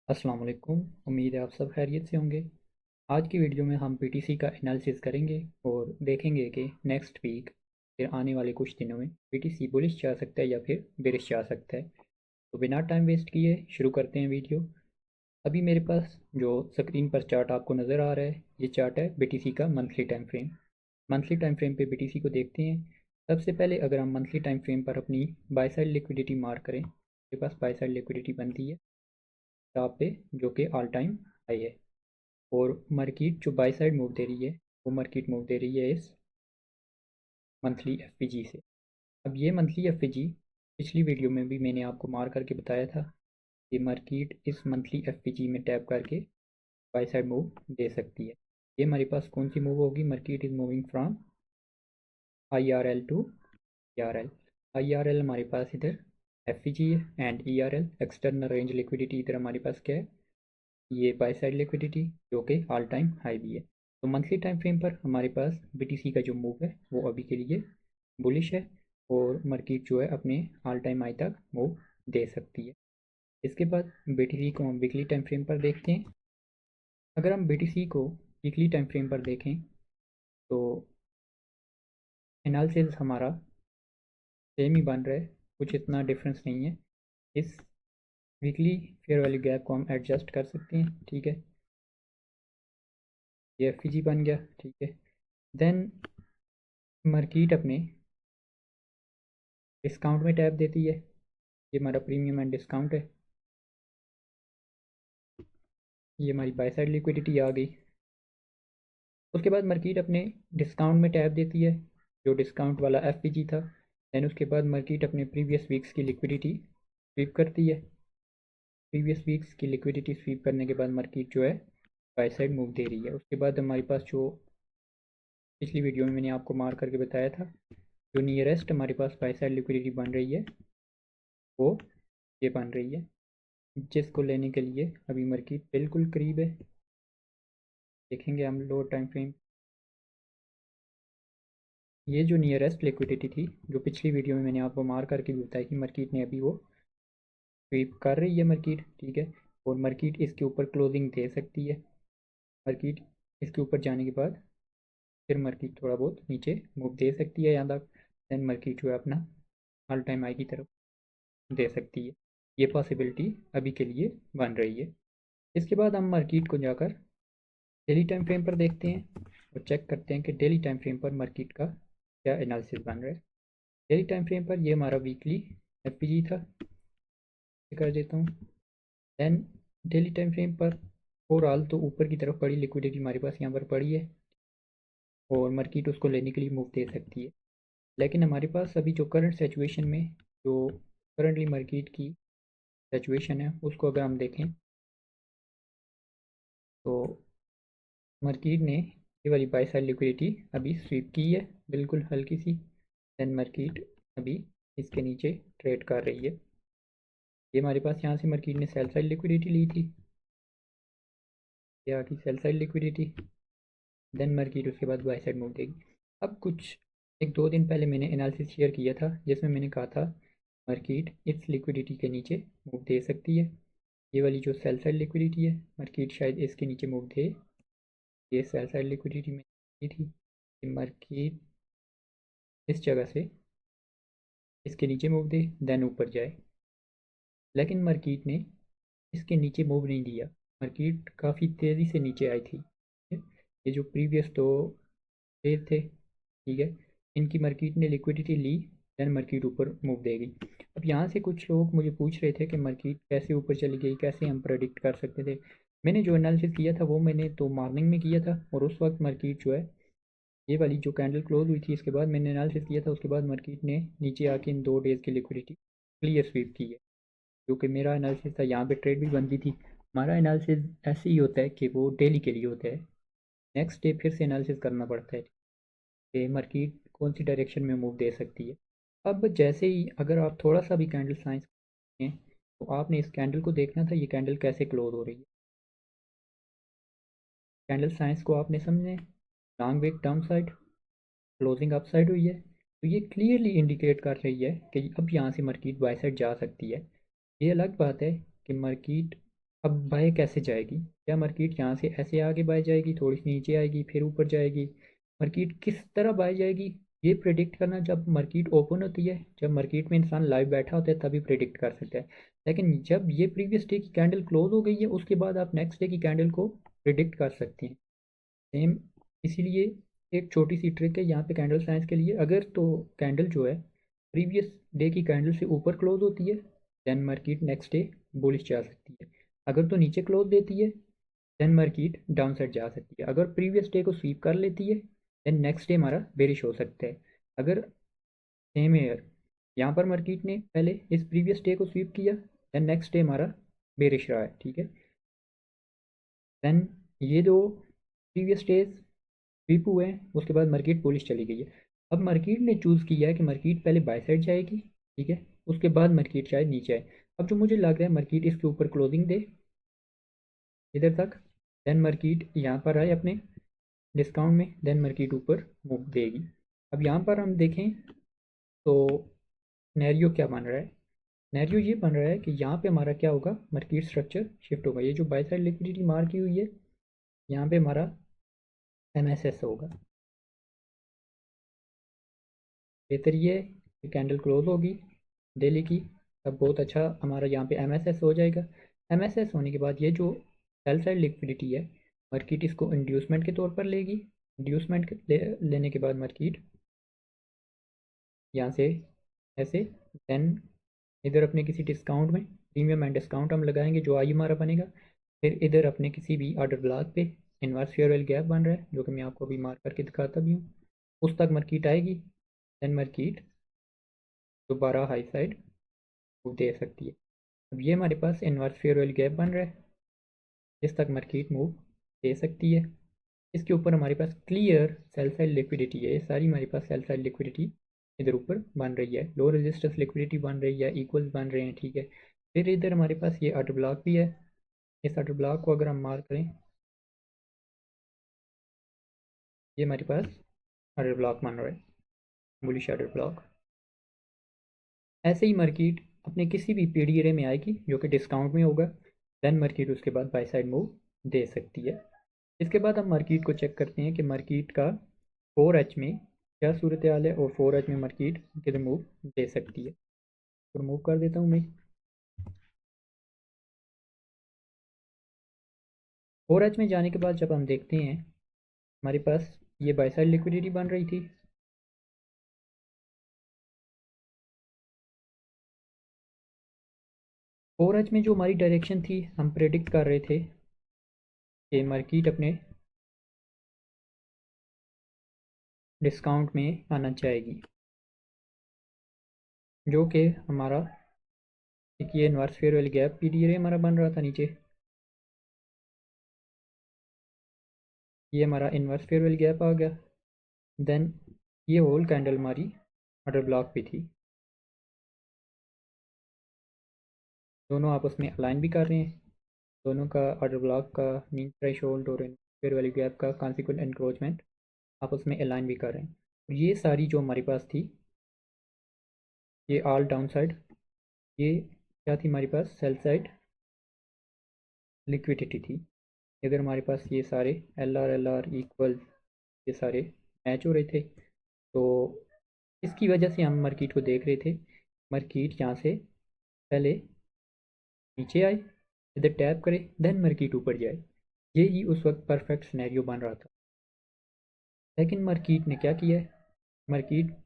अस्सलाम वालेकुम। उम्मीद है आप सब खैरियत से होंगे। आज की वीडियो में हम पीटीसी का एनालिसिस करेंगे और देखेंगे कि नेक्स्ट वीक फिर आने वाले कुछ दिनों में पीटीसी बुलिश जा सकता है या फिर बेरिश जा सकता है। तो बिना टाइम वेस्ट किए शुरू करते हैं वीडियो। अभी मेरे पास जो स्क्रीन पर चार्ट आपको नज़र आ रहा है, ये चार्ट है बीटीसी का monthly time frame. Monthly time frame पे बीटीसी को देखते हैं। सबसे पहले अगर हम मंथली टाइम फ्रेम पर अपनी बाय साइड लिक्विडिटी मार्क करें, मेरे पास बाय साइड लिक्विडिटी बनती है टॉप पे, जो कि ऑल टाइम हाई है। और मार्केट जो बाई साइड मूव दे रही है, वो मार्केट मूव दे रही है इस मंथली एफपीजी से। अब ये मंथली एफपीजी पिछली वीडियो में भी मैंने आपको मार करके बताया था कि मार्केट इस मंथली एफपीजी में टैप करके बाई साइड मूव दे सकती है। ये हमारे पास कौन सी मूव होगी? Market is moving from I R L two E R L. I R L हमारे पास इधर एफपीजी है and E R L external range liquidity इधर हमारे पास क्या है? ये बाय साइड लिक्विडिटी, जो कि ऑल टाइम हाई भी है। तो मंथली टाइम फ्रेम पर हमारे पास बीटीसी का जो मूव है वो अभी के लिए बुलिश है और मार्केट जो है अपने ऑल टाइम हाई तक मूव दे सकती है। इसके बाद बीटीसी को हम वीकली टाइम फ्रेम पर देखते हैं। अगर हम बीटीसी को वीकली टाइम फ्रेम पर देखें तो एनालिसिस हमारा सेम ही बन रहा है, कुछ इतना डिफरेंस नहीं है। इस वीकली फेयर वैल्यू गैप को हम एडजस्ट कर सकते हैं, ठीक है। ये एफ बन गया, ठीक है। देन मार्केट अपने डिस्काउंट में टैप देती है। ये हमारा प्रीमियम एंड डिस्काउंट है। ये हमारी बाय साइड लिक्विडिटी आ गई। उसके बाद मार्केट अपने डिस्काउंट में टैप देती है, जो डिस्काउंट वाला एफ था। दैन उसके बाद मार्केट अपने प्रीवियस वीक्स की लिक्विडिटी स्वीप करती है। प्रीवियस वीक्स की लिक्विडिटी स्वीप करने के बाद मार्केट जो है बाय साइड मूव दे रही है। उसके बाद हमारे पास जो पिछली वीडियो में मैंने आपको मार करके बताया था, जो नियरेस्ट हमारे पास बाय साइड लिक्विडिटी बन रही है वो ये बन रही है, जिसको लेने के लिए अभी मार्केट बिल्कुल करीब है। देखेंगे हम लोअर टाइम फ्रेम। ये जो नियरेस्ट लिक्विडिटी थी, जो पिछली वीडियो में मैंने आपको मार करके भी बताया कि मार्केट ने अभी वो स्वीप कर रही है मार्केट, ठीक है। और मार्केट इसके ऊपर क्लोजिंग दे सकती है। मार्केट इसके ऊपर जाने के बाद फिर मार्केट थोड़ा बहुत नीचे मूव दे सकती है यहाँ तक। देन मार्केट जो है अपना ऑल टाइम हाई की तरफ दे सकती है। ये पॉसिबिलिटी अभी के लिए बन रही है। इसके बाद हम मार्केट को जाकर डेली टाइम फ्रेम पर देखते हैं और चेक करते हैं कि डेली टाइम फ्रेम पर मार्केट का क्या एनालिसिस बन रहा है। डेली टाइम फ्रेम पर ये हमारा वीकली एफपीजी था, कर देता हूँ। देन डेली टाइम फ्रेम पर ओवरऑल तो ऊपर की तरफ पड़ी लिक्विडिटी हमारे पास यहाँ पर पड़ी है और मार्केट उसको लेने के लिए मूव दे सकती है। लेकिन हमारे पास अभी जो करंट सिचुएशन में, जो करंटली मार्केट की सिचुएशन है, उसको अगर हम देखें तो मार्केट ने ये वाली बाई साइड लिक्विडिटी अभी स्वीप की है, बिल्कुल हल्की सी। देन मार्केट अभी इसके नीचे ट्रेड कर रही है। ये हमारे पास यहाँ से मार्केट ने सेल साइड लिक्विडिटी ली थी, ये आ गई sell side liquidity. Then market उसके बाद बाई साइड मूव देगी। अब कुछ एक दो दिन पहले मैंने एनालिसिस शेयर किया था, जिसमें मैंने कहा था मार्केट इस लिक्विडिटी के नीचे मूव दे सकती है। ये वाली जो सेल साइड लिक्विडिटी है, मार्केट शायद इसके नीचे मूव दे। ये सेल साइड लिक्विडिटी में की थी कि मार्केट इस जगह से इसके नीचे मूव दे, देन ऊपर जाए। लेकिन मार्केट ने इसके नीचे मूव नहीं दिया। मार्केट काफ़ी तेज़ी से नीचे आई थी। ये जो प्रीवियस दो फेज थे, ठीक है, इनकी मार्केट ने लिक्विडिटी ली, देन मार्केट ऊपर मूव देगी। अब यहाँ से कुछ लोग मुझे पूछ रहे थे कि मार्केट कैसे ऊपर चली गई, कैसे हम प्रेडिक्ट कर सकते थे। मैंने जो एनालिसिस किया था वो मैंने तो मॉर्निंग में किया था, और उस वक्त मार्केट जो है ये वाली जो कैंडल क्लोज हुई थी, इसके बाद मैंने एनालिसिस किया था, उसके बाद मार्केट ने नीचे आके इन 2 डेज़ की लिक्विडिटी क्लियर स्वीप की है। जो कि मेरा एनालिसिस था, यहाँ पे ट्रेड भी बनती थी। हमारा एनालिसिस ऐसे ही होता है कि वो डेली के लिए होता है। नेक्स्ट डे फिर से एनालिसिस करना पड़ता है कि मार्केट कौन सी डायरेक्शन में मूव दे सकती है। अब जैसे ही अगर आप थोड़ा सा भी कैंडल साइंस हैं, तो आपने इस कैंडल को देखना था, ये कैंडल कैसे क्लोज हो रही है। कैंडल साइंस को आपने समझे, long wick down side, closing up side हुई है, तो ये क्लियरली इंडिकेट कर रही है कि अब यहाँ से मार्केट बाय साइड जा सकती है। ये अलग बात है कि मार्केट अब बाय कैसे जाएगी? क्या मार्केट यहाँ से ऐसे आगे बाय जाएगी, थोड़ी सी नीचे आएगी, फिर ऊपर जाएगी? मार्केट किस तरह बाय जाएगी ये प्रिडिक्ट करना जब मार्केट ओपन होती है, जब मार्केट में इंसान लाइव बैठा होता है तभी प्रिडिक्ट कर सकता है। लेकिन जब ये प्रीवियस डे की कैंडल क्लोज हो गई है उसके बाद आप नेक्स्ट डे की कैंडल को प्रिडिक्ट कर सकते हैं। सेम इसीलिए एक छोटी सी ट्रिक है यहाँ पे कैंडल साइंस के लिए। अगर तो कैंडल जो है प्रीवियस डे की कैंडल से ऊपर क्लोज होती है then market next day bullish जा सकती है। अगर तो नीचे क्लोज देती है देन मार्केट डाउन साइड जा सकती है। अगर प्रीवियस डे को स्वीप कर लेती है देन नेक्स्ट डे हमारा बेरिश हो सकता है। अगर सेम ईयर यहाँ पर मार्केट ने पहले इस प्रीवियस डे को स्वीप किया देन नेक्स्ट डे हमारा बेरिश रहा है, ठीक है। देन ये दो प्रीवियस डेज स्वीप हुए हैं उसके बाद मार्केट बुलिश चली गई है। अब मार्केट ने चूज़ किया है कि मार्केट पहले बाय साइड जाएगी, ठीक है, उसके बाद मार्केट शायद नीचे आए। अब जो मुझे लग रहा है मार्केट इसके ऊपर क्लोजिंग दे इधर तक, देन मार्केट यहाँ पर आए अपने डिस्काउंट में, देन मार्केट ऊपर मूव देगी। अब यहाँ पर हम देखें तो सिनेरियो क्या बन रहा है? सिनेरियो ये बन रहा है कि यहाँ पे हमारा क्या होगा, मार्केट स्ट्रक्चर शिफ्ट होगा। ये जो बाय साइड लिक्विडिटी मार की हुई है यहाँ पे हमारा MSS होगा। बेहतर ये है कि कैंडल क्लोज होगी डेली की, तब बहुत अच्छा हमारा यहाँ पे MSS हो जाएगा। MSS होने के बाद ये जो सेल साइड लिक्विडिटी है मार्केट इसको इंड्यूसमेंट के तौर पर लेगी। इंड्यूसमेंट लेने के बाद मार्केट यहाँ से ऐसे देन इधर अपने किसी डिस्काउंट में प्रीमियम एंड डिस्काउंट हम लगाएंगे जो आई हमारा बनेगा। फिर इधर अपने किसी भी ऑर्डर ब्लॉक पे इनवर्स फेयरवेल गैप बन रहा है जो कि मैं आपको अभी मार्क करके दिखाता भी हूँ, उस तक मार्केट आएगी। देन मार्केट दोबारा हाई साइड मूव दे सकती है। अब ये हमारे पास इनवर्स फेयरवेल गैप बन रहा है जिस तक मार्केट मूव दे सकती है। इसके ऊपर हमारे पास क्लियर सेल साइड लिक्विडिटी है, ये सारी हमारे पास सेल साइड लिक्विडिटी इधर ऊपर बन रही है, लो रेजिस्टेंस लिक्विडिटी बन रही है, इक्वल्स बन रहे हैं, ठीक है। फिर इधर हमारे पास ये ऑर्डर ब्लॉक भी है। इस ऑर्डर ब्लॉक को अगर हम मार्क करें ये हमारे पास ऑर्डर ब्लॉक बन रहा है, बुलिश ऑर्डर ब्लॉक। ऐसे ही मार्केट अपने किसी भी पीडी में आएगी जो कि डिस्काउंट में होगा, देन मार्केट उसके बाद बाय साइड मूव दे सकती है। इसके बाद हम मार्केट को चेक करते हैं कि मार्केट का 4H में क्या सूरत हाल है और 4H में मार्केट किधर मूव दे सकती है। तो मूव कर देता हूँ मैं। 4H में जाने के बाद जब हम देखते हैं हमारे पास ये बाय साइड लिक्विडिटी बन रही थी, 4H में जो हमारी डायरेक्शन थी हम प्रेडिक्ट कर रहे थे कि मार्केट अपने डिस्काउंट में आना चाहेगी, जो कि हमारा एक ये इन्वर्स फेयरवेल गैप पीडी हमारा बन रहा था नीचे, ये हमारा इन्वर्स फेयरवेल गैप आ गया। देन ये होल कैंडल हमारी ऑर्डर ब्लॉक पे थी, दोनों आपस में अलाइन भी कर रहे हैं, दोनों का ऑर्डर ब्लॉक का मीन थ्रेशोल्ड और फेयरवेल गैप का कॉन्सिक्वेंट एनक्रोचमेंट आपस में अलाइन भी कर रहे हैं। और ये सारी जो हमारे पास थी ये ऑल डाउन साइड, ये क्या थी हमारे पास, सेल साइड लिक्विडिटी थी। इधर हमारे पास ये सारे LR इक्वल ये सारे मैच हो रहे थे, तो इसकी वजह से हम मार्केट को देख रहे थे मार्केट यहाँ से पहले नीचे आए, इधर टैप करे, देन मार्केट ऊपर जाए। ये ही उस वक्त परफेक्ट सिनेरियो बन रहा था। लेकिन मार्केट ने क्या किया है, मार्केट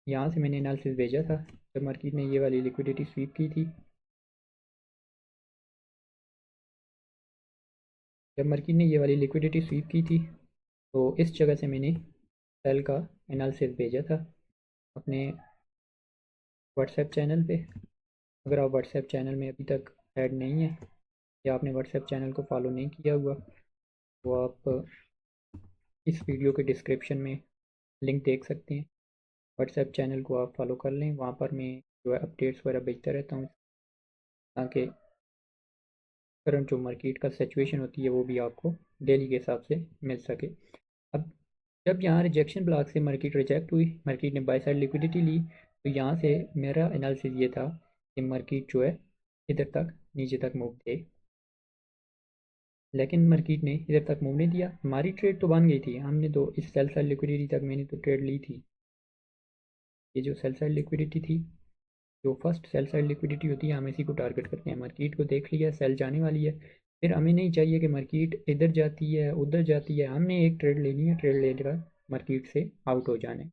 यहाँ से मैंने एनालिसिस भेजा था जब मार्केट ने ये वाली लिक्विडिटी स्वीप की थी, जब मार्केट ने ये वाली लिक्विडिटी स्वीप की थी तो इस जगह से मैंने सेल का एनालिसिस भेजा था अपने व्हाट्सएप चैनल पे। अगर आप व्हाट्सएप चैनल में अभी तक ऐड नहीं है या आपने व्हाट्सएप चैनल को फॉलो नहीं किया हुआ तो आप इस वीडियो के डिस्क्रिप्शन में लिंक देख सकते हैं। व्हाट्सएप चैनल को आप फॉलो कर लें, वहाँ पर मैं जो है अपडेट्स वगैरह भेजता रहता हूँ ताकि करंट जो मार्केट का सिचुएशन होती है वो भी आपको डेली के हिसाब से मिल सके। अब जब यहाँ रिजेक्शन ब्लॉक से मार्केट रिजेक्ट हुई, मार्केट ने बाय साइड लिक्विडिटी ली, तो यहाँ से मेरा एनालिसिस ये था कि मार्केट जो है इधर तक नीचे तक मूव दे लेकिन मार्केट ने इधर तक मूव नहीं दिया। हमारी ट्रेड तो बन गई थी, हमने तो इस सेल साइड लिक्विडिटी तक मैंने तो ट्रेड ली थी। ये जो सेल साइड लिक्विडिटी थी, जो फर्स्ट सेल साइड लिक्विडिटी होती है, हम इसी को टारगेट करते हैं। मार्केट को देख लिया, सेल जाने वाली है, फिर हमें नहीं चाहिए कि मार्केट इधर जाती है उधर जाती है, हमने एक ट्रेड लेनी है, ट्रेड लेकर मार्केट से आउट हो जाना है।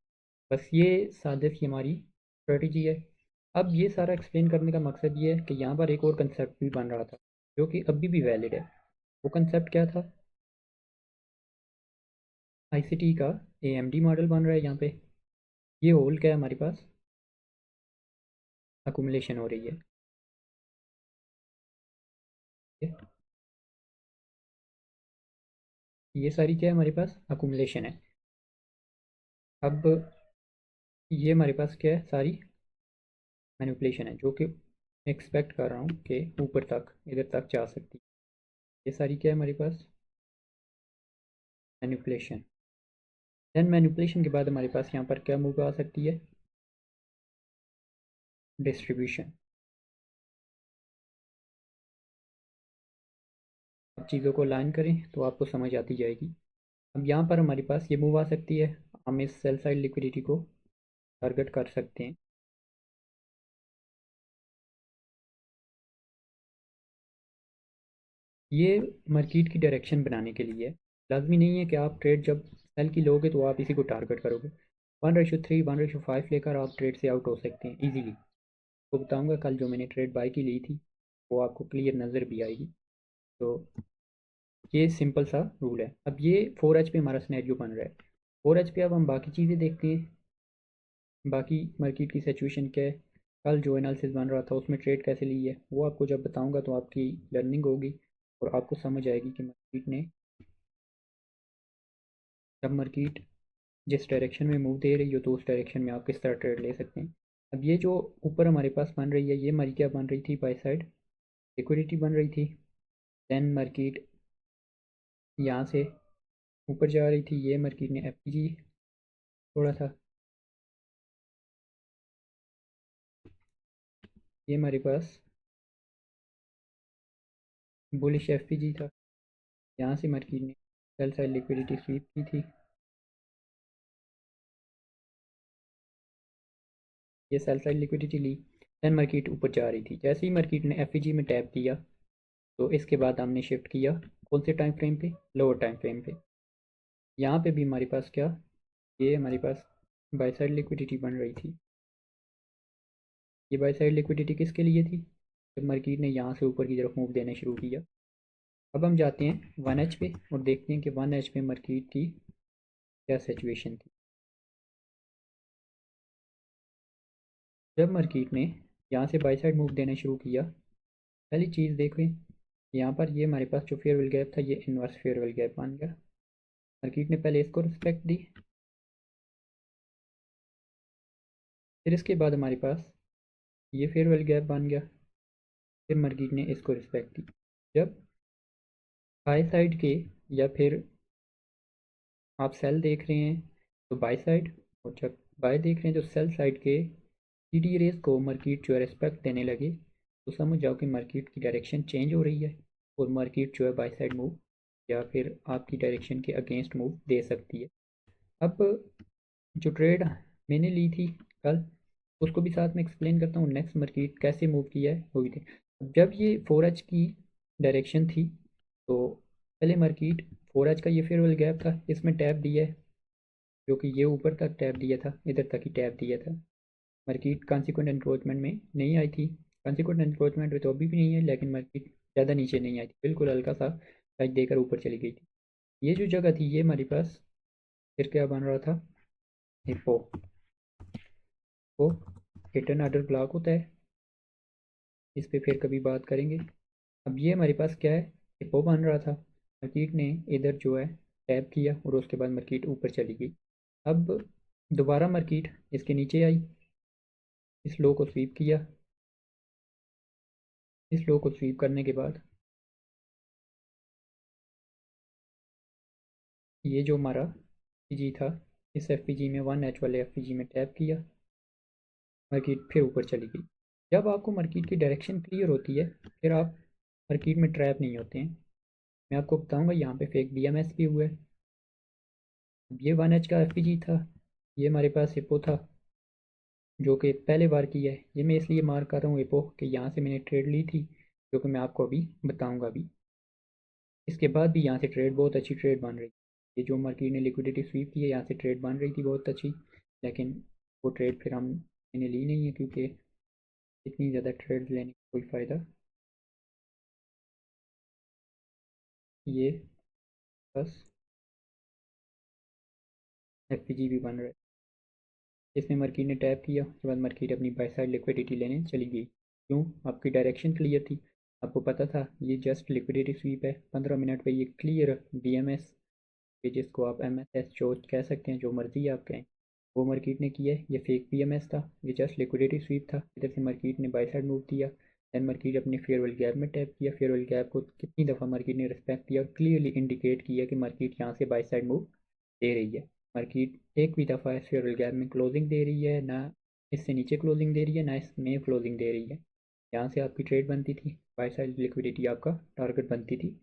बस ये सादे सी हमारी स्ट्रेटजी है। अब ये सारा एक्सप्लेन करने का मकसद ये है कि यहाँ पर एक और कंसेप्ट भी बन रहा था जो कि अभी भी वैलिड है। वो कंसेप्ट क्या था? आईसीटी का एएमडी मॉडल बन रहा है यहाँ पे। ये होल क्या है हमारे पास? अकुमुलेशन हो रही है। ये सारी क्या है हमारे पास? अकुमुलेशन है। अब ये हमारे पास क्या है? सारी मैनिपुलेशन है, जो कि एक्सपेक्ट कर रहा हूँ कि ऊपर तक इधर तक जा सकती है। ये सारी क्या है हमारे पास? मैनिपुलेशन। देन मैनिपुलेशन के बाद हमारे पास यहाँ पर क्या मूव आ सकती है? डिस्ट्रीब्यूशन। अब चीज़ों को लाइन करें तो आपको समझ आती जाएगी। अब यहाँ पर हमारे पास ये मूव आ सकती है, हम इस सेल साइड लिक्विडिटी को टारगेट कर सकते हैं। ये मार्केट की डायरेक्शन बनाने के लिए लाजमी नहीं है कि आप ट्रेड जब सेल की लोगे तो आप इसी को टारगेट करोगे। 1:3 1:5 लेकर आप ट्रेड से आउट हो सकते हैं इजीली। तो बताऊंगा कल जो मैंने ट्रेड बाय की ली थी, वो आपको क्लियर नज़र भी आएगी। तो ये सिंपल सा रूल है। अब ये 4H पे हमारा सिनेरियो बन रहा है। 4H पे अब हम बाकी चीज़ें देखते हैं, बाकी मार्केट की सिचुएशन क्या है, कल जो एनालिसिस बन रहा था उसमें ट्रेड कैसे ली है, वो आपको जब बताऊंगा तो आपकी लर्निंग होगी और आपको समझ आएगी कि मार्केट ने, जब मार्केट जिस डायरेक्शन में मूव दे रही हो तो उस डायरेक्शन में आप किस तरह ट्रेड ले सकते हैं। अब ये जो ऊपर हमारे पास बन रही है, ये हमारी क्या बन रही थी? बाय साइड लिक्विडिटी बन रही थी। देन मार्केट यहाँ से ऊपर जा रही थी, ये मार्केट ने एफपीजी थोड़ा था, ये हमारे पास बुलिश एफपीजी था। यहाँ से मार्केट ने सेल साइड लिक्विडिटी स्वीप की थी, ये सेल साइड लिक्विडिटी ली। देन मार्केट ऊपर जा रही थी, जैसे ही मार्केट ने एफईजी में टैप किया तो इसके बाद हमने शिफ्ट किया कौन से टाइम फ्रेम पे? लोअर टाइम फ्रेम पे। यहाँ पे भी हमारे पास क्या, ये हमारे पास बाय साइड लिक्विडिटी बन रही थी। ये बाय साइड लिक्विडिटी किसके लिए थी? जब मार्केट ने यहाँ से ऊपर की तरफ मूव देना शुरू किया। अब हम जाते हैं 1H पे और देखते हैं कि 1H पे मार्केट की क्या सिचुएशन थी। जब मार्केट ने यहाँ से बाय साइड मूव देना शुरू किया, पहली चीज़ देखें, यहाँ पर ये हमारे पास जो फेयरवेल गैप था, ये इन्वर्स फेयरवेल गैप बन गया। मार्केट ने पहले इसको रिस्पेक्ट दी, फिर इसके बाद हमारे पास ये फेयरवेल गैप बन गया, फिर मार्केट ने इसको रिस्पेक्ट दी। जब बाय साइड के, या फिर आप सेल देख रहे हैं तो बाय साइड, और जब बाय देख रहे हैं तो सेल साइड के टी रेस को मार्केट जो है रिस्पेक्ट देने लगे, तो समझ जाओ कि मार्केट की डायरेक्शन चेंज हो रही है और मार्केट जो है बाय साइड मूव या फिर आपकी डायरेक्शन के अगेंस्ट मूव दे सकती है। अब जो ट्रेड मैंने ली थी कल, उसको भी साथ में एक्सप्लेन करता हूँ, नेक्स्ट मार्केट कैसे मूव किया है वो भी थे। जब ये 4H की डायरेक्शन थी तो पहले मार्केट 4H का ये फेयरवेल गैप था, इसमें टैप दिया है, जो कि ये ऊपर तक टैप दिया था, इधर तक ही टैप दिया था। मार्केट कॉन्सिक्वेंट एनक्रोचमेंट में नहीं आई थी, कॉन्सिक्वेंट एनक्रोचमेंट में तो अभी भी नहीं है, लेकिन मार्केट ज़्यादा नीचे नहीं आई थी, बिल्कुल हल्का सा टच देकर ऊपर चली गई थी। ये जो जगह थी, ये हमारे पास फिर क्या बन रहा था? हिप्पो। वो हिटन आर्डर ब्लॉक होता है, इस पर फिर कभी बात करेंगे। अब ये हमारे पास क्या है? हिप्पो बन रहा था, मार्केट ने इधर जो है टैप किया और उसके बाद मार्केट ऊपर चली गई। अब दोबारा मार्केट इसके नीचे आई, इस लो को स्वीप किया, इस लो को स्वीप करने के बाद ये जो हमारा पीजी था, इस एफपीजी में 1H वाले एफपीजी में टैप किया, मार्केट फिर ऊपर चली गई। जब आपको मार्केट की डायरेक्शन क्लियर होती है, फिर आप मार्केट में ट्रैप नहीं होते हैं। मैं आपको बताऊंगा यहाँ पे फेक BMS भी हुआ है। ये 1H का FPG था, ये हमारे पास हिप्पो था जो कि पहले बार किया है। ये मैं इसलिए मार कर रहा हूँ हिप्पो कि यहाँ से मैंने ट्रेड ली थी, जो कि मैं आपको अभी बताऊँगा अभी। इसके बाद भी यहाँ से ट्रेड बहुत अच्छी ट्रेड बन रही थी। ये जो मार्केट ने लिक्विडिटी स्वीप की है, यहाँ से ट्रेड बन रही थी बहुत अच्छी, लेकिन वो ट्रेड फिर मैंने ली नहीं है क्योंकि इतनी ज़्यादा ट्रेड लेने का कोई फ़ायदा। ये बस FPG भी बन रहा है। इसमें मार्केट ने टैप किया, उसके बाद मार्केट अपनी बाई साइड लिक्विडिटी लेने चली गई। क्यों? आपकी डायरेक्शन क्लियर थी, आपको पता था ये जस्ट लिक्विडिटी स्वीप है। 15 मिनट पे ये क्लियर BMS, जिसको आप MSS जो कह सकते हैं, जो मर्जी आप कहें, वो मार्केट ने किया है। ये फेक BMS था, ये जस्ट लिक्विडिटी स्वीप था। इधर से मार्केट ने बाई साइड मूव दिया, दैन मार्केट अपने फेयरवेल गैप में टैप किया। फेयरवेल गैप को कितनी दफ़ा मार्केट ने रिस्पेक्ट किया, क्लियरली इंडिकेट किया कि मार्केट यहाँ से बाई साइड मूव दे रही है। मार्केट एक भी दफ़ा इस फेयरवेल गैप में क्लोजिंग दे रही है ना, इससे नीचे क्लोजिंग दे रही है ना इसमें क्लोजिंग दे रही है। यहाँ से आपकी ट्रेड बनती थी, बाई साइड लिक्विडिटी आपका टारगेट बनती थी।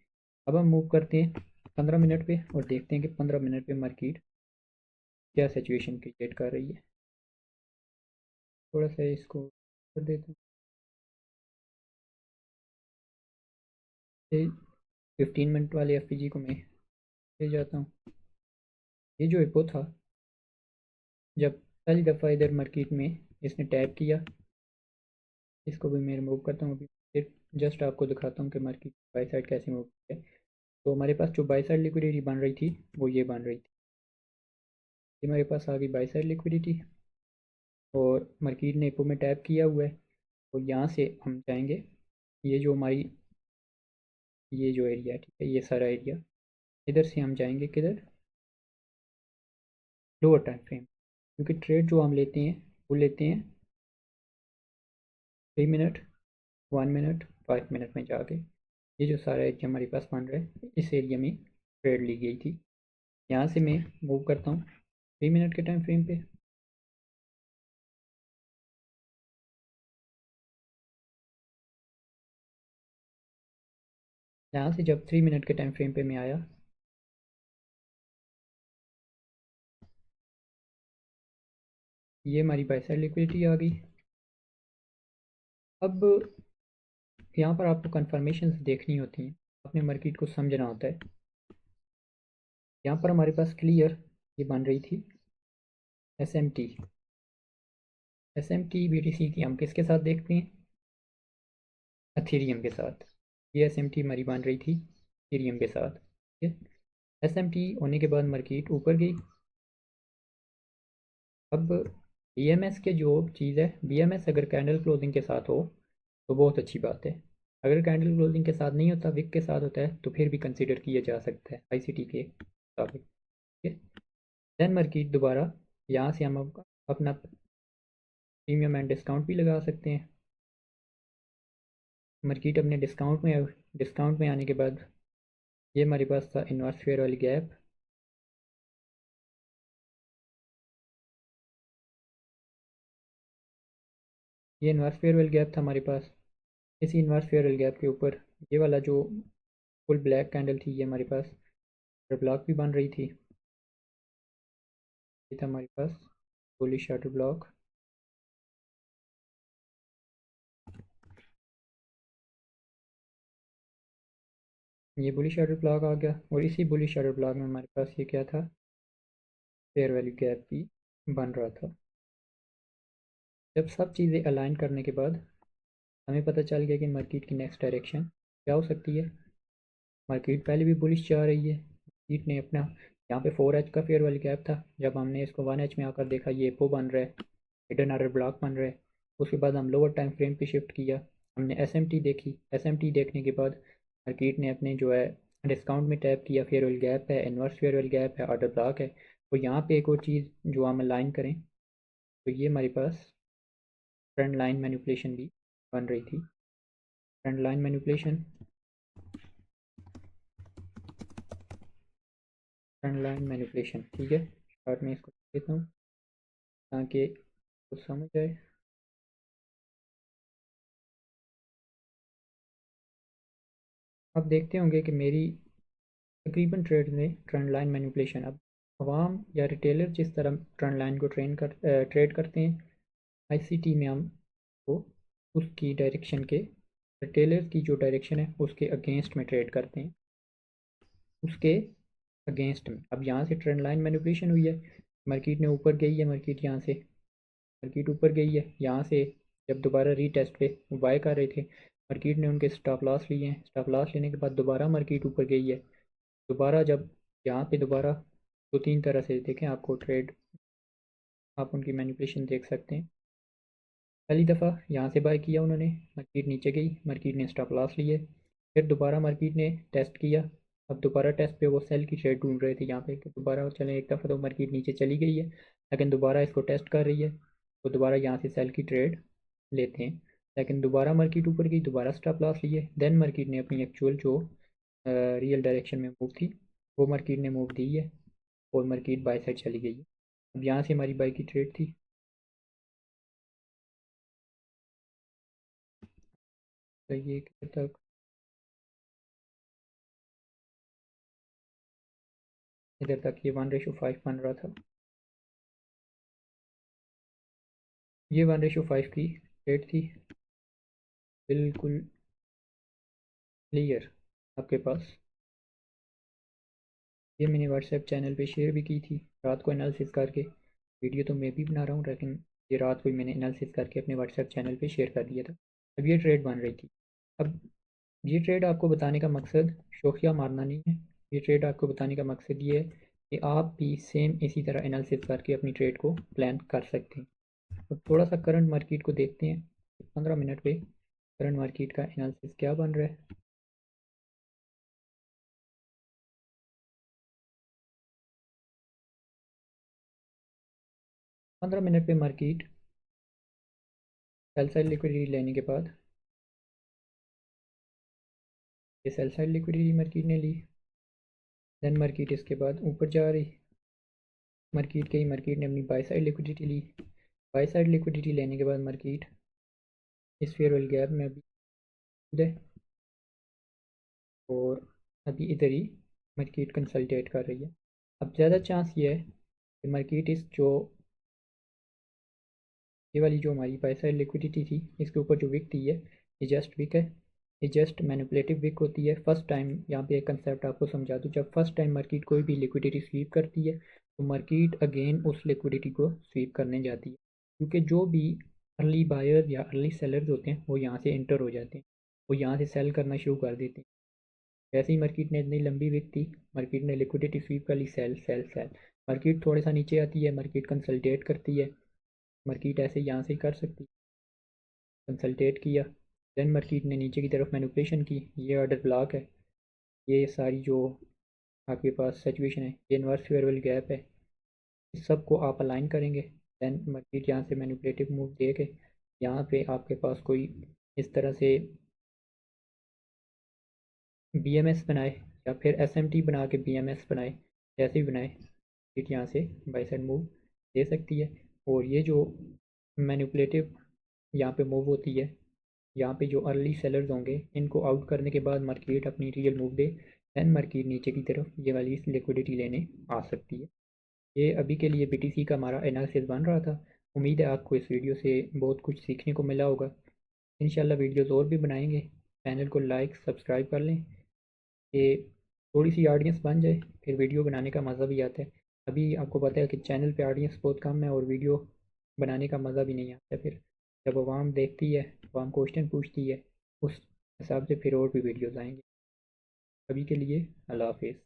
अब हम मूव करते हैं 15 मिनट पे और देखते हैं कि 15 मिनट पे मार्केट क्या सिचुएशन क्रिएट कर रही है। थोड़ा सा इसको कर देते हैं। 15 मिनट वाले FPG को मैं ले जाता हूँ। ये जो हिप्पो था, जब पहली दफ़ा इधर मार्केट में इसने टैप किया, इसको भी मैं रिमूव करता हूँ अभी। फिर जस्ट आपको दिखाता हूँ कि मार्केट बाई साइड कैसे मूव है। तो हमारे पास जो बाई साइड लिक्विडिटी बन रही थी वो ये बन रही थी। ये हमारे पास आ गई बाई साइड लिक्विडिटी और मार्केट ने हिप्पो में टैप किया हुआ है। तो यहाँ से हम जाएंगे, ये जो हमारी ये जो एरिया है, ठीक है, ये सारा एरिया, इधर से हम जाएंगे किधर, लोअर टाइम फ्रेम। क्योंकि ट्रेड जो हम लेते हैं वो लेते हैं 3 मिनट, 1 मिनट, 5 मिनट में जाके। ये जो सारा एरिया हमारे पास बन रहा है, इस एरिया में ट्रेड ली गई थी। यहाँ से मैं मूव करता हूँ 3 मिनट के टाइम फ्रेम पे। यहाँ से जब 3 मिनट के टाइम फ्रेम पे मैं आया, ये हमारी बाई साइड लिक्विडिटी आ गई। अब यहाँ पर आपको कन्फर्मेशन देखनी होती हैं, अपने मार्केट को समझना होता है। यहाँ पर हमारे पास क्लियर ये बन रही थी SMT। SMT BTC की हम किसके साथ देखते हैं? अथेरियम के साथ। ये SMT हमारी बन रही थी अथेरियम के साथ, ठीक है। SMT होने के बाद मार्केट ऊपर गई। अब BMS के जो चीज़ है, BMS अगर कैंडल क्लोजिंग के साथ हो तो बहुत अच्छी बात है। अगर कैंडल क्लोजिंग के साथ नहीं होता, विक के साथ होता है, तो फिर भी कंसिडर किया जा सकता है ICT के मुताबिक, ठीक है। देन मार्केट दोबारा यहाँ से हम अपना प्रीमियम एंड डिस्काउंट भी लगा सकते हैं। मार्केट अपने डिस्काउंट में आने के बाद ये हमारे पास था इन्वर्स फेयर वाली गैप। ये इन्वर्स फेयर वाली गैप था हमारे पास। इसी इन्वर्स फेयर वाली गैप के ऊपर ये वाला जो फुल ब्लैक कैंडल थी, ये हमारे पास ब्लॉक भी बन रही थी। ये था हमारे पास बुलिश शटर ब्लॉक। ये बुलिश शटर ब्लॉक आ गया और इसी बुलिश शटर ब्लॉक में हमारे पास ये क्या था, फेयर वैल्यू गैप भी बन रहा था। जब सब चीज़ें अलाइन करने के बाद हमें पता चल गया कि मार्केट की नेक्स्ट डायरेक्शन क्या हो सकती है। मार्केट पहले भी बुलिश जा रही है। मार्केट ने अपना यहाँ पे 4H का फेयर वैल्यू गैप था, जब हमने इसको 1H में आकर देखा ये पो बन रहा है, हिडन ऑर्डर ब्लॉक बन रहा है। उसके बाद हम लोअर टाइम फ्रेम पे शिफ्ट किया, हमने SMT देखी। SMT देखने के बाद मार्केट ने अपने जो है डिस्काउंट में टैप किया, फेयर वैल्यू गैप है, इन्वर्स फेयर वैल्यू गैप है, ऑर्डर ब्लॉक है। तो यहाँ पे एक और चीज़ जो हम अलाइन करें, तो ये हमारे पास ट्रेंड लाइन मैनिपुलेशन भी बन रही थी। Trend line manipulation, trend line manipulation, ठीक है। स्टार्ट में इसको देता हूँ ताकि कुछ समझ आए। आप देखते होंगे कि मेरी तकरीबन ट्रेड में ट्रेंड लाइन मैनिपुलेशन। अब अवाम या रिटेलर जिस तरह ट्रेंड लाइन को ट्रेड करते हैं, आईसीटी में हम वो उसकी डायरेक्शन के, रिटेलर की जो डायरेक्शन है उसके अगेंस्ट में ट्रेड करते हैं, उसके अगेंस्ट में। अब यहाँ से ट्रेंड लाइन मैनिपुलेशन हुई है, मार्केट ने ऊपर गई है, मार्केट यहाँ से मार्केट ऊपर गई है, यहाँ से जब दोबारा रीटेस्ट पे बाय कर रहे थे, मार्केट ने उनके स्टॉप लॉस लिए हैं, स्टॉप लॉस लेने के बाद दोबारा मार्केट ऊपर गई है, दोबारा जब यहाँ पे दोबारा दो तीन तरह से देखें आपको ट्रेड, आप उनकी मैनिपुलेशन देख सकते हैं। पहली दफ़ा यहाँ से बाय किया उन्होंने, मार्केट नीचे गई, मार्केट ने स्टॉप लॉस लिए, फिर दोबारा मार्केट ने टेस्ट किया, अब दोबारा टेस्ट पे वो सेल की ट्रेड ढूंढ रहे थे यहाँ पे कि दोबारा चलें, एक दफ़ा तो मार्केट नीचे चली गई है लेकिन दोबारा इसको टेस्ट कर रही है, तो दोबारा यहाँ से सेल की ट्रेड लेते हैं, लेकिन दोबारा मार्केट ऊपर गई, दोबारा स्टॉप लॉस लिए, देन मार्केट ने अपनी एक्चुअल जो रियल डायरेक्शन में मूव थी वो मार्केट ने मूव दी है और मार्केट बाय साइड चली गई है। अब यहाँ से हमारी बाय की ट्रेड थी, तो ये किधर तक, इधर तक ये 1:5 बन रहा था, ये 1:5 की ट्रेड थी, बिल्कुल क्लियर आपके पास। ये मैंने व्हाट्सएप चैनल पे शेयर भी की थी रात को एनालिसिस करके, वीडियो तो मैं भी बना रहा हूँ लेकिन ये रात को ही मैंने एनालिसिस करके अपने व्हाट्सएप चैनल पे शेयर कर दिया था। अब ये ट्रेड बन रही थी, अब ये ट्रेड आपको बताने का मकसद शोखिया मारना नहीं है, ये ट्रेड आपको बताने का मकसद ये है कि आप भी सेम इसी तरह एनालिसिस करके अपनी ट्रेड को प्लान कर सकते हैं। अब थोड़ा सा करंट मार्केट को देखते हैं, 15 मिनट पे करंट मार्केट का एनालिसिस क्या बन रहा है। 15 मिनट पे मार्केट सेल साइड लिक्विडिटी लेने के बाद, ये सेल साइड लिक्विडिटी मार्केट ने ली, देन मार्केट इसके बाद ऊपर जा रही, मार्केट गई, मार्केट ने अपनी बाई साइड लिक्विडिटी ली, बाई साइड लिक्विडिटी लेने के बाद मार्केट इस फेयर वैल्यू गैप में अभी है और अभी इधर ही मार्केट कंसल्टेट कर रही है। अब ज़्यादा चांस ये है कि मार्केट इस जो ये वाली जो हमारी बाई साइड लिक्विडिटी थी इसके ऊपर जो विक थी है, ये जस्ट विक है, ये जस्ट मैनिपुलेटिव विक होती है। फर्स्ट टाइम यहाँ पे एक कंसेप्ट आपको समझा दूँ, जब फर्स्ट टाइम मार्केट कोई भी लिक्विडिटी स्वीप करती है तो मार्केट अगेन उस लिक्विडिटी को स्वीप करने जाती है, क्योंकि जो भी अर्ली बायर या अर्ली सेलर्स होते हैं वो यहाँ से इंटर हो जाते हैं, वो यहाँ से सेल करना शुरू कर देते हैं। जैसे ही मार्केट ने इतनी लंबी विक थी, मार्केट ने लिक्विडिटी स्वीप कर ली, सेल सेल सेल, मार्केट थोड़ा सा नीचे आती है, मार्केट कंसल्टेट करती है, मार्केट ऐसे यहाँ से कर सकती है, कंसल्टेट किया, देन मार्केट ने नीचे की तरफ मैनिपुलेशन की, ये ऑर्डर ब्लॉक है, ये सारी जो आपके पास सिचुएशन है, ये इन्वर्स फेयर वैल्यू गैप है, इस सब को आप अलाइन करेंगे, देन मार्केट यहाँ से मैनिपुलेटिव मूव दे के यहाँ पे आपके पास कोई इस तरह से बीएमएस बनाए या फिर एसएमटी बना के बीएमएस बनाए, जैसे भी बनाए मार्केट यहाँ से बाई साइड मूव दे सकती है। और ये जो मैनिपुलेटिव यहाँ पे मूव होती है, यहाँ पे जो अर्ली सेलर्स होंगे इनको आउट करने के बाद मार्केट अपनी रियल मूव दे, दैन मार्केट नीचे की तरफ ये वाली लिक्विडिटी लेने आ सकती है। ये अभी के लिए बीटीसी का हमारा एनालिसिस बन रहा था, उम्मीद है आपको इस वीडियो से बहुत कुछ सीखने को मिला होगा। इंशाल्लाह वीडियोज़ और भी बनाएंगे, चैनल को लाइक सब्सक्राइब कर लें कि थोड़ी सी ऑडियंस बन जाए, फिर वीडियो बनाने का मज़ा भी आता है। अभी आपको पता है कि चैनल पे ऑडियंस बहुत कम है और वीडियो बनाने का मज़ा भी नहीं आता, फिर जब आवाम देखती है, आवाम क्वेश्चन पूछती है, उस हिसाब से फिर और भी वीडियोज़ आएंगे। अभी के लिए अल्लाह हाफिज़।